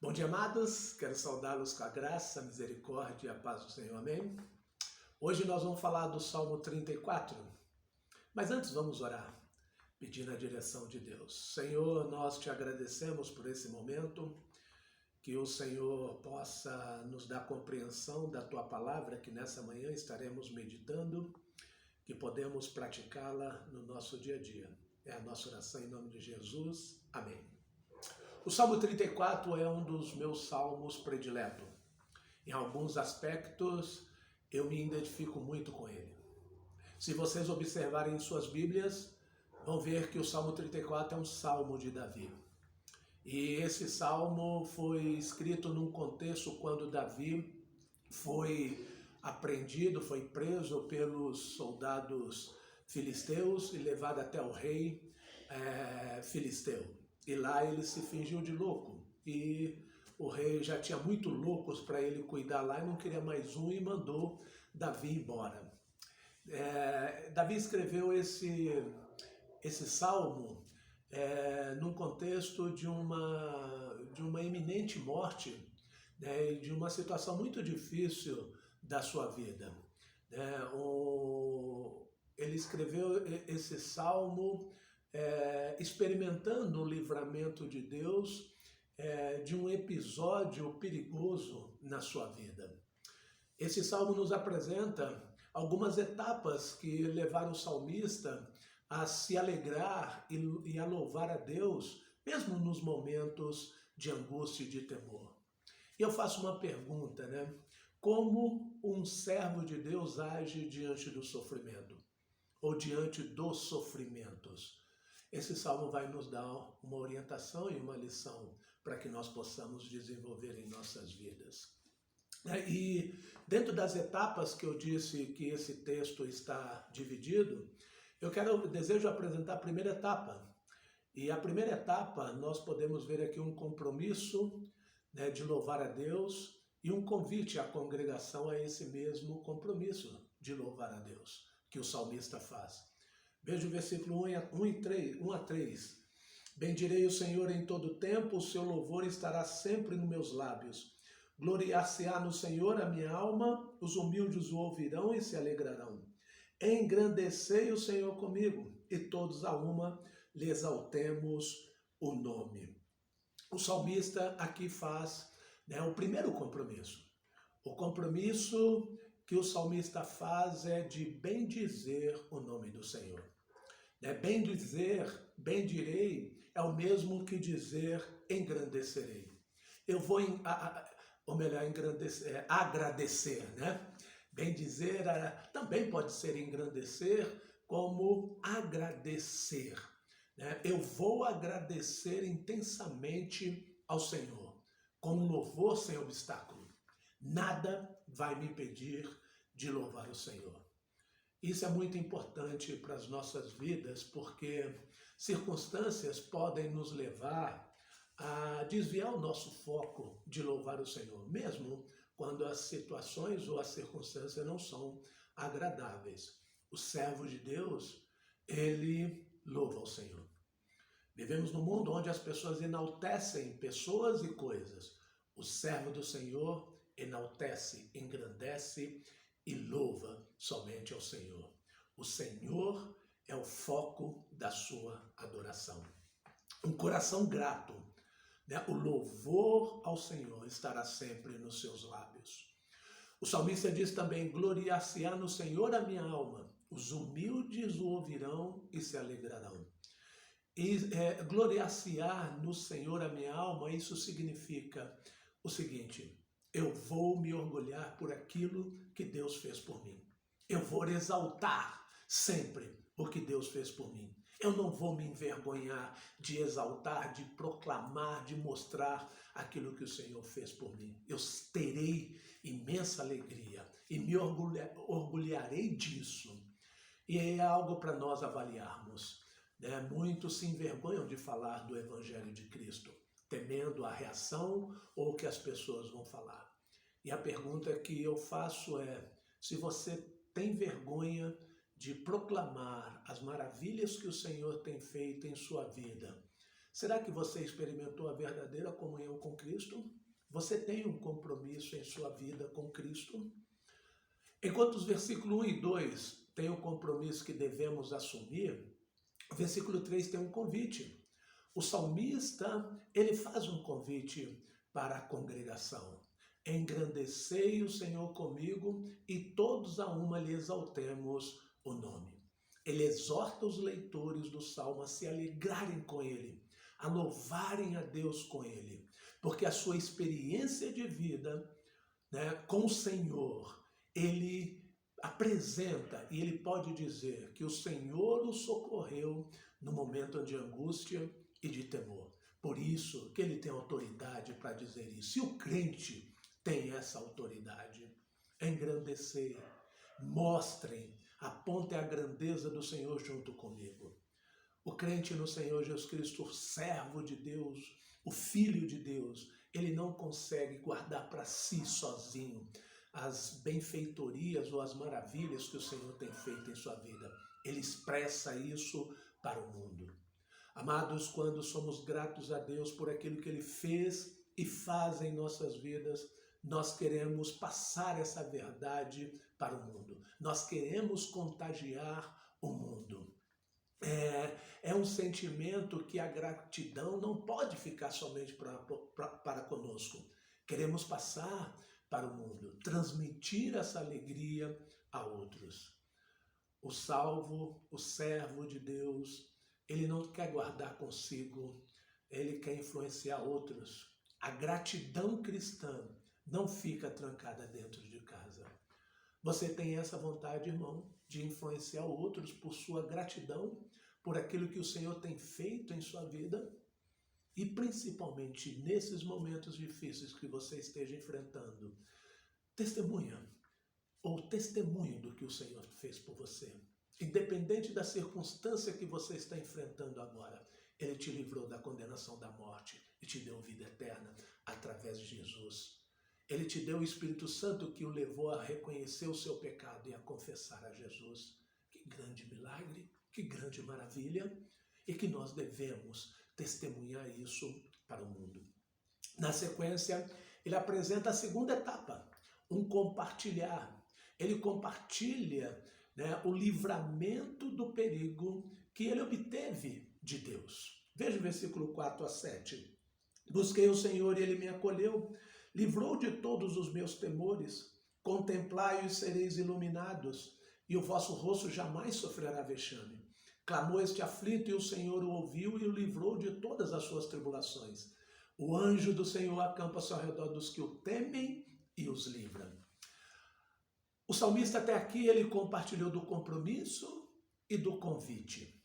Bom dia, amados. Quero saudá-los com a graça, a misericórdia e a paz do Senhor. Amém? Hoje nós vamos falar do Salmo 34, mas antes vamos orar, pedindo a direção de Deus. Senhor, nós te agradecemos por esse momento, que o Senhor possa nos dar compreensão da tua palavra, que nessa manhã estaremos meditando, que podemos praticá-la no nosso dia a dia. É a nossa oração em nome de Jesus. Amém. O Salmo 34 é um dos meus salmos prediletos. Em alguns aspectos, eu me identifico muito com ele. Se vocês observarem em suas Bíblias, vão ver que o Salmo 34 é um salmo de Davi. E esse salmo foi escrito num contexto quando Davi foi apreendido, foi preso pelos soldados filisteus e levado até o rei filisteu. E lá ele se fingiu de louco. E o rei já tinha muito loucos para ele cuidar lá e não queria mais um e mandou Davi embora. Davi escreveu esse salmo num contexto de uma iminente morte, né, de uma situação muito difícil da sua vida. Ele escreveu esse salmo experimentando o livramento de Deus de um episódio perigoso na sua vida. Esse salmo nos apresenta algumas etapas que levaram o salmista a se alegrar e a louvar a Deus, mesmo nos momentos de angústia e de temor. E eu faço uma pergunta, né? Como um servo de Deus age diante do sofrimento? Ou diante dos sofrimentos? Esse salmo vai nos dar uma orientação e uma lição para que nós possamos desenvolver em nossas vidas. E dentro das etapas que eu disse que esse texto está dividido, eu desejo apresentar a primeira etapa. E a primeira etapa, nós podemos ver aqui um compromisso, né, de louvar a Deus e um convite à congregação a esse mesmo compromisso de louvar a Deus, que o salmista faz. Veja o versículo 1 a 3. Bendirei o Senhor em todo o tempo, o seu louvor estará sempre nos meus lábios. Gloriar-se-á no Senhor a minha alma, os humildes o ouvirão e se alegrarão. Engrandecei o Senhor comigo, e todos a uma lhe exaltemos o nome. O salmista aqui faz, né, o primeiro compromisso. O compromisso que o salmista faz é de bendizer o nome do Senhor. Bendizer, bendirei, é o mesmo que dizer engrandecerei. Eu vou, ou melhor, agradecer, né? Bendizer também pode ser engrandecer, como agradecer. Né? Eu vou agradecer intensamente ao Senhor, com um louvor sem obstáculo. Nada vai me impedir de louvar o Senhor. Isso é muito importante para as nossas vidas, porque circunstâncias podem nos levar a desviar o nosso foco de louvar o Senhor, mesmo quando as situações ou as circunstâncias não são agradáveis. O servo de Deus, ele louva o Senhor. Vivemos num mundo onde as pessoas enaltecem pessoas e coisas. O servo do Senhor enaltece, engrandece e louva somente ao Senhor. O Senhor é o foco da sua adoração. Um coração grato, né? O louvor ao Senhor estará sempre nos seus lábios. O salmista diz também, gloriar-se-á no Senhor a minha alma, os humildes o ouvirão e se alegrarão. E gloriar-se-á no Senhor a minha alma, isso significa o seguinte: eu vou me orgulhar por aquilo que Deus fez por mim. Eu vou exaltar sempre o que Deus fez por mim. Eu não vou me envergonhar de exaltar, de proclamar, de mostrar aquilo que o Senhor fez por mim. Eu terei imensa alegria e me orgulharei disso. E é algo para nós avaliarmos. Né? Muitos se envergonham de falar do Evangelho de Cristo, temendo a reação ou o que as pessoas vão falar. E a pergunta que eu faço é, se você tem vergonha de proclamar as maravilhas que o Senhor tem feito em sua vida, Será que você experimentou a verdadeira comunhão com Cristo? Você tem um compromisso em sua vida com Cristo? Enquanto os versículos 1 e 2 têm o compromisso que devemos assumir, o versículo 3 tem um convite. O salmista, ele faz um convite para a congregação. Engrandecei o Senhor comigo e todos a uma lhe exaltemos o nome. Ele exorta os leitores do Salmo a se alegrarem com ele, a louvarem a Deus com ele, porque a sua experiência de vida, né, com o Senhor, ele apresenta e ele pode dizer que o Senhor o socorreu no momento de angústia e de temor. Por isso que ele tem autoridade para dizer isso. E o crente tem essa autoridade. Engrandecer, mostrem, apontem a grandeza do Senhor junto comigo. O crente no Senhor Jesus Cristo, o servo de Deus, o Filho de Deus, ele não consegue guardar para si sozinho as benfeitorias ou as maravilhas que o Senhor tem feito em sua vida. Ele expressa isso para o mundo. Amados, quando somos gratos a Deus por aquilo que Ele fez e faz em nossas vidas, nós queremos passar essa verdade para o mundo. Nós queremos contagiar o mundo. É um sentimento que a gratidão não pode ficar somente para conosco. Queremos passar para o mundo, transmitir essa alegria a outros. O salvo, o servo de Deus, ele não quer guardar consigo, ele quer influenciar outros. A gratidão cristã não fica trancada dentro de casa. Você tem essa vontade, irmão, de influenciar outros por sua gratidão, por aquilo que o Senhor tem feito em sua vida? E principalmente nesses momentos difíceis que você esteja enfrentando, testemunha ou testemunho do que o Senhor fez por você. Independente da circunstância que você está enfrentando agora, Ele te livrou da condenação da morte e te deu vida eterna através de Jesus. Ele te deu o Espírito Santo que o levou a reconhecer o seu pecado e a confessar a Jesus. Que grande milagre, que grande maravilha, e que nós devemos testemunhar isso para o mundo. Na sequência, ele apresenta a segunda etapa, um compartilhar. Ele compartilha, né, o livramento do perigo que ele obteve de Deus. Veja o versículo 4 a 7. Busquei o Senhor e ele me acolheu, livrou de todos os meus temores. Contemplai-o e sereis iluminados, e o vosso rosto jamais sofrerá vexame. Clamou este aflito e o Senhor o ouviu e o livrou de todas as suas tribulações. O anjo do Senhor acampa-se ao redor dos que o temem e os livra. O salmista até aqui ele compartilhou do compromisso e do convite.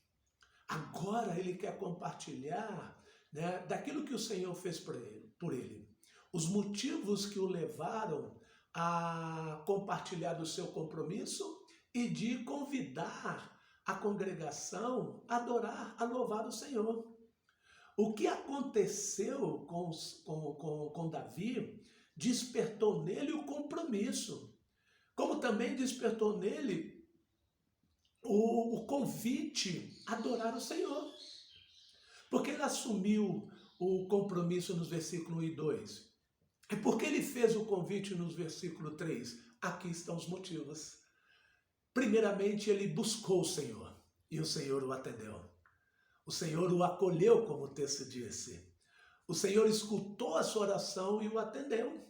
Agora ele quer compartilhar, né, daquilo que o Senhor fez por ele. Os motivos que o levaram a compartilhar do seu compromisso e de convidar a congregação a adorar, a louvar o Senhor. O que aconteceu com Davi despertou nele o compromisso, como também despertou nele o convite a adorar o Senhor. Porque ele assumiu o compromisso nos versículos 1 e 2. É porque ele fez o convite nos versículos 3. Aqui estão os motivos. Primeiramente, ele buscou o Senhor e o Senhor o atendeu. O Senhor o acolheu, como o texto disse. O Senhor escutou a sua oração e o atendeu.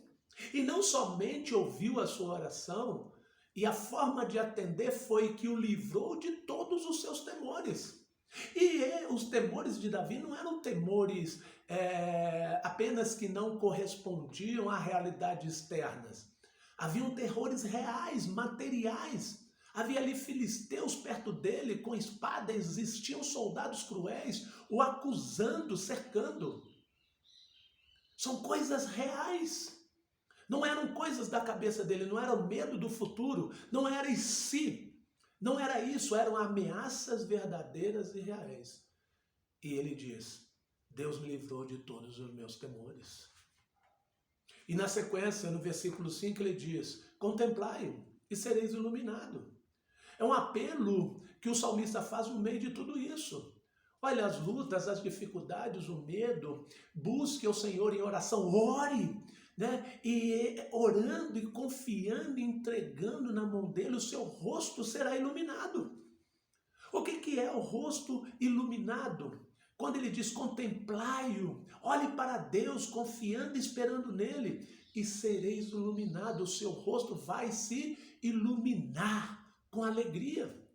E não somente ouviu a sua oração, e a forma de atender foi que o livrou de todos os seus temores. E os temores de Davi não eram temores apenas que não correspondiam a realidades externas. Haviam terrores reais, materiais. Havia ali filisteus perto dele com espada, existiam soldados cruéis o acusando, cercando. São coisas reais. Não eram coisas da cabeça dele, não era o medo do futuro, não era em si. Não era isso, eram ameaças verdadeiras e reais. E ele diz, Deus me livrou de todos os meus temores. E na sequência, no versículo 5, ele diz, contemplai-o e sereis iluminados. É um apelo que o salmista faz no meio de tudo isso. Olha as lutas, as dificuldades, o medo. Busque o Senhor em oração, ore, né? E orando e confiando, entregando na mão dele, o seu rosto será iluminado. O que é o rosto iluminado? Quando ele diz contemplai-o, olhe para Deus, confiando e esperando nele, e sereis iluminado, o seu rosto vai se iluminar com alegria.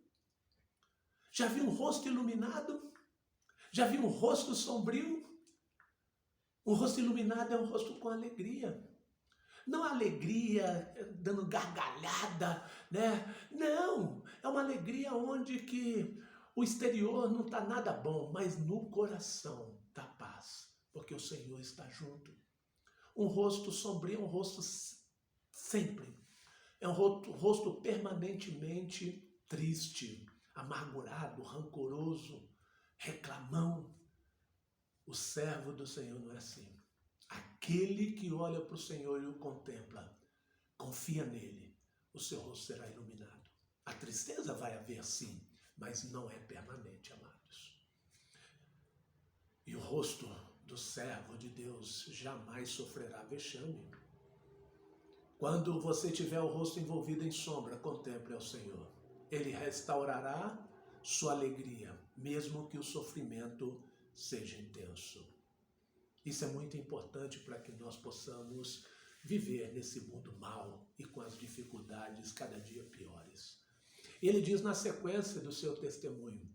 Já viu um rosto iluminado? Já viu um rosto sombrio? Um rosto iluminado é um rosto com alegria. Não alegria dando gargalhada, né? Não, é uma alegria onde que o exterior não está nada bom, mas no coração está paz, porque o Senhor está junto. Um rosto sombrio é um rosto sempre, é um rosto permanentemente triste, amargurado, rancoroso, reclamão. O servo do Senhor não é assim. Aquele que olha para o Senhor e o contempla, confia nele, o seu rosto será iluminado. A tristeza vai haver sim, mas não é permanente, amados. E o rosto do servo de Deus jamais sofrerá vexame. Quando você tiver o rosto envolvido em sombra, contemple ao Senhor. Ele restaurará sua alegria, mesmo que o sofrimento seja intenso. Isso é muito importante para que nós possamos viver nesse mundo mau e com as dificuldades cada dia piores. Ele diz na sequência do seu testemunho,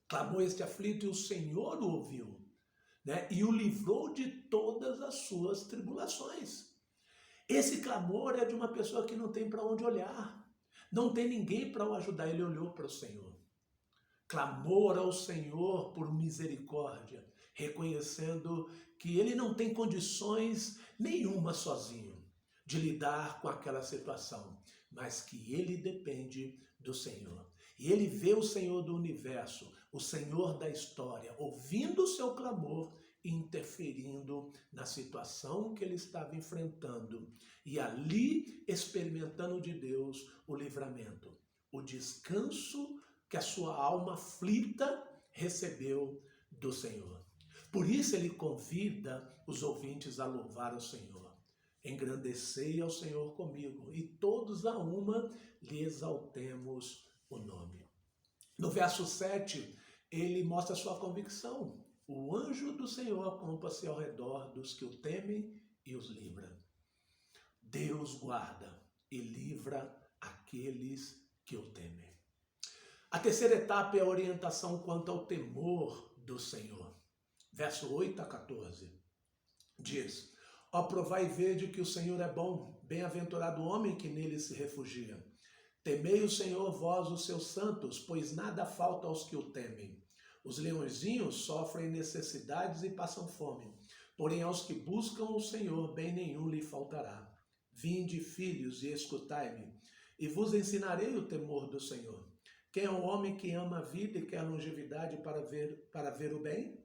clamou este aflito e o Senhor o ouviu, né? E o livrou de todas as suas tribulações. Esse clamor é de uma pessoa que não tem para onde olhar, não tem ninguém para o ajudar, ele olhou para o Senhor. Clamor ao Senhor por misericórdia, reconhecendo que ele não tem condições nenhuma sozinho de lidar com aquela situação, mas que ele depende do Senhor. E ele vê o Senhor do universo, o Senhor da história, ouvindo o seu clamor e interferindo na situação que ele estava enfrentando. E ali experimentando de Deus o livramento, o descanso que a sua alma aflita recebeu do Senhor. Por isso ele convida os ouvintes a louvar o Senhor. Engrandecei ao Senhor comigo, e todos a uma lhe exaltemos o nome. No verso 7, ele mostra a sua convicção. O anjo do Senhor acampa-se ao redor dos que o temem e os livra. Deus guarda e livra aqueles que o temem. A terceira etapa é a orientação quanto ao temor do Senhor. Verso 8 a 14 diz: ó, provai e vede que o Senhor é bom, bem-aventurado o homem que nele se refugia. Temei o Senhor, vós os seus santos, pois nada falta aos que o temem. Os leõezinhos sofrem necessidades e passam fome, porém aos que buscam o Senhor, bem nenhum lhe faltará. Vinde, filhos, e escutai-me, e vos ensinarei o temor do Senhor. Quem é o homem que ama a vida e quer longevidade para ver o bem?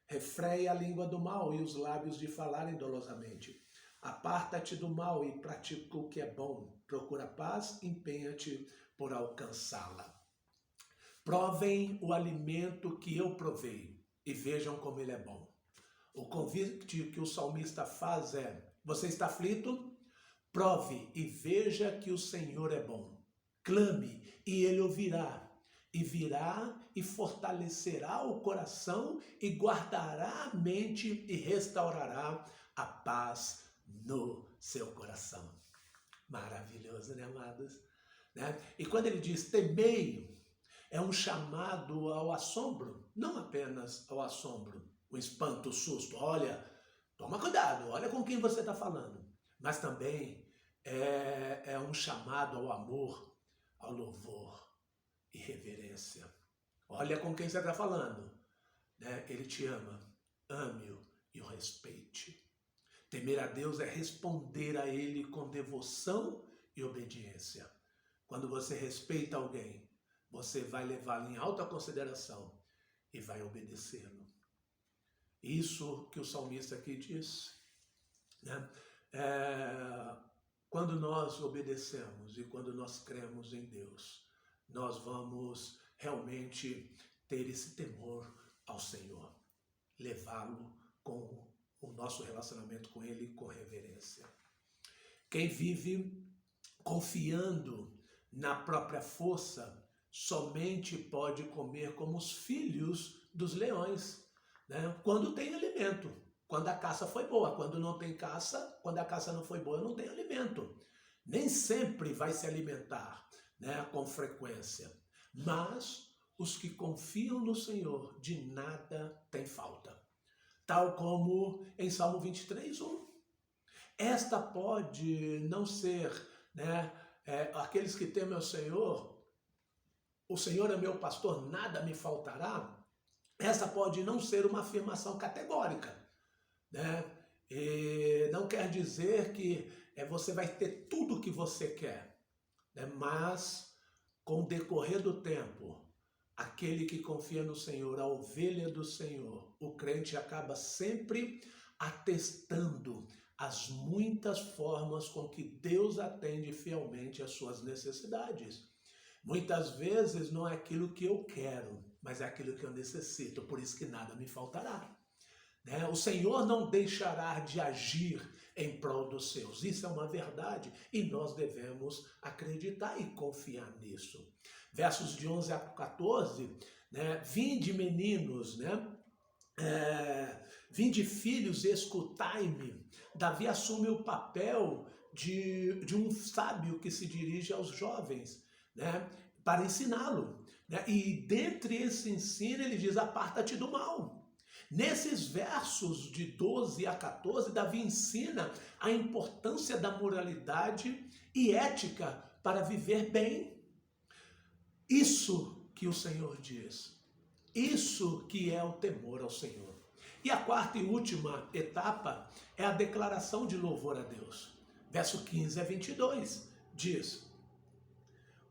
Refreia a língua do mal e os lábios de falarem dolosamente. Aparta-te do mal e pratica o que é bom. Procura paz, empenha-te por alcançá-la. Provem o alimento que eu provei e vejam como ele é bom. O convite que o salmista faz é: você está aflito? Prove e veja que o Senhor é bom. Clame e ele ouvirá. E virá e fortalecerá o coração e guardará a mente e restaurará a paz no seu coração. Maravilhoso, né, amados? Né? E quando ele diz temei, é um chamado ao assombro, não apenas ao assombro, o espanto, o susto. Olha, toma cuidado, olha com quem você está falando. Mas também é um chamado ao amor, ao louvor e reverência. Olha com quem você está falando, né? Ele te ama, ame-o e o respeite. Temer a Deus é responder a Ele com devoção e obediência. Quando você respeita alguém, você vai levá-lo em alta consideração e vai obedecê-lo. Isso que o salmista aqui diz, né? Quando nós obedecemos e quando nós cremos em Deus, nós vamos realmente ter esse temor ao Senhor, levá-lo com o nosso relacionamento com Ele com reverência. Quem vive confiando na própria força somente pode comer como os filhos dos leões, né? Quando tem alimento, quando a caça foi boa. Quando não tem caça, quando a caça não foi boa, não tem alimento. Nem sempre vai se alimentar, né, com frequência. Mas os que confiam no Senhor, de nada tem falta. Tal como em Salmo 23:1. Esta pode não ser, né, aqueles que temem ao Senhor, o Senhor é meu pastor, nada me faltará. Essa pode não ser uma afirmação categórica, né? E não quer dizer que você vai ter tudo o que você quer, né? Mas, com o decorrer do tempo, aquele que confia no Senhor, a ovelha do Senhor, o crente acaba sempre atestando as muitas formas com que Deus atende fielmente às suas necessidades. Muitas vezes não é aquilo que eu quero, mas é aquilo que eu necessito, por isso que nada me faltará. Né? O Senhor não deixará de agir em prol dos seus. Isso é uma verdade e nós devemos acreditar e confiar nisso. Versos de 11 a 14, né? Vinde meninos, né? Vinde filhos, escutai-me. Davi assume o papel de um sábio que se dirige aos jovens, né, para ensiná-lo. Né? E dentre esse ensino ele diz, aparta-te do mal. Nesses versos de 12 a 14, Davi ensina a importância da moralidade e ética para viver bem. Isso que o Senhor diz. Isso que é o temor ao Senhor. E a quarta e última etapa é a declaração de louvor a Deus. Verso 15 a 22 diz: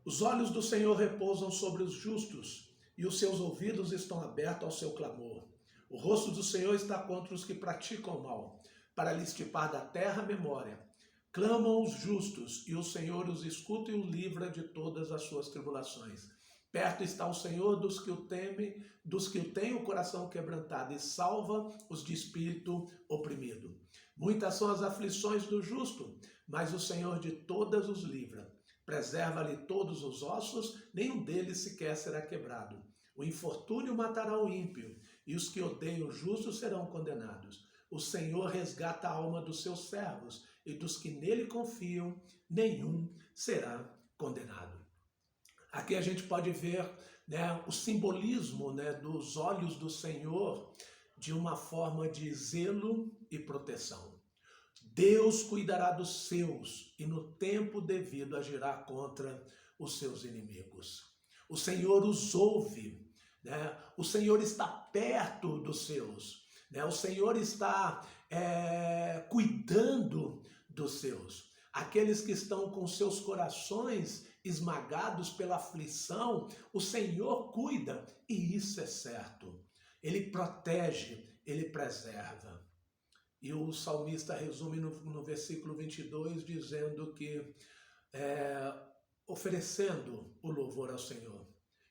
os olhos do Senhor repousam sobre os justos, e os seus ouvidos estão abertos ao seu clamor. O rosto do Senhor está contra os que praticam o mal, para lhes tipar da terra a memória. Clamam os justos, e o Senhor os escuta e os livra de todas as suas tribulações. Perto está o Senhor dos que o temem, dos que o têm o coração quebrantado, e salva os de espírito oprimido. Muitas são as aflições do justo, mas o Senhor de todas os livra. Preserva-lhe todos os ossos, nenhum deles sequer será quebrado. O infortúnio matará o ímpio, e os que odeiam o justo serão condenados. O Senhor resgata a alma dos seus servos, e dos que nele confiam, nenhum será condenado. Aqui a gente pode ver, né, o simbolismo, né, dos olhos do Senhor de uma forma de zelo e proteção. Deus cuidará dos seus e no tempo devido agirá contra os seus inimigos. O Senhor os ouve, né? O Senhor está perto dos seus, né? O Senhor está cuidando dos seus. Aqueles que estão com seus corações esmagados pela aflição, o Senhor cuida, e isso é certo. Ele protege, ele preserva. E o salmista resume no versículo 22, dizendo que, oferecendo o louvor ao Senhor,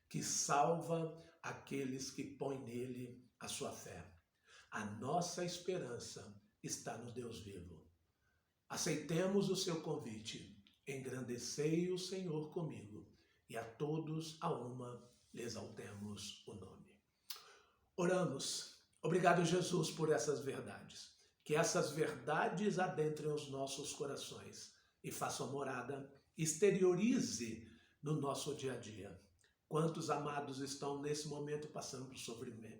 que salva aqueles que põem nele a sua fé. A nossa esperança está no Deus vivo. Aceitemos o seu convite. Engrandecei o Senhor comigo, e a todos a uma lhe exaltemos o nome. Oramos. Obrigado, Jesus, por essas verdades. Que essas verdades adentrem os nossos corações e façam morada, exteriorize no nosso dia a dia. Quantos amados estão nesse momento passando por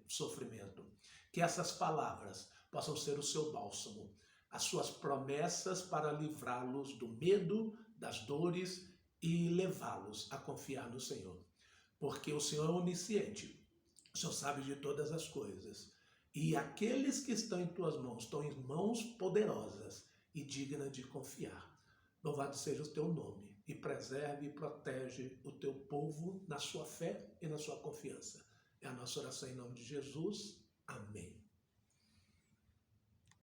sofrimento? Que essas palavras possam ser o seu bálsamo, as suas promessas para livrá-los do medo, das dores e levá-los a confiar no Senhor. Porque o Senhor é onisciente, o Senhor sabe de todas as coisas. E aqueles que estão em tuas mãos, estão em mãos poderosas e dignas de confiar. Louvado seja o teu nome, e preserve e protege o teu povo na sua fé e na sua confiança. É a nossa oração em nome de Jesus. Amém.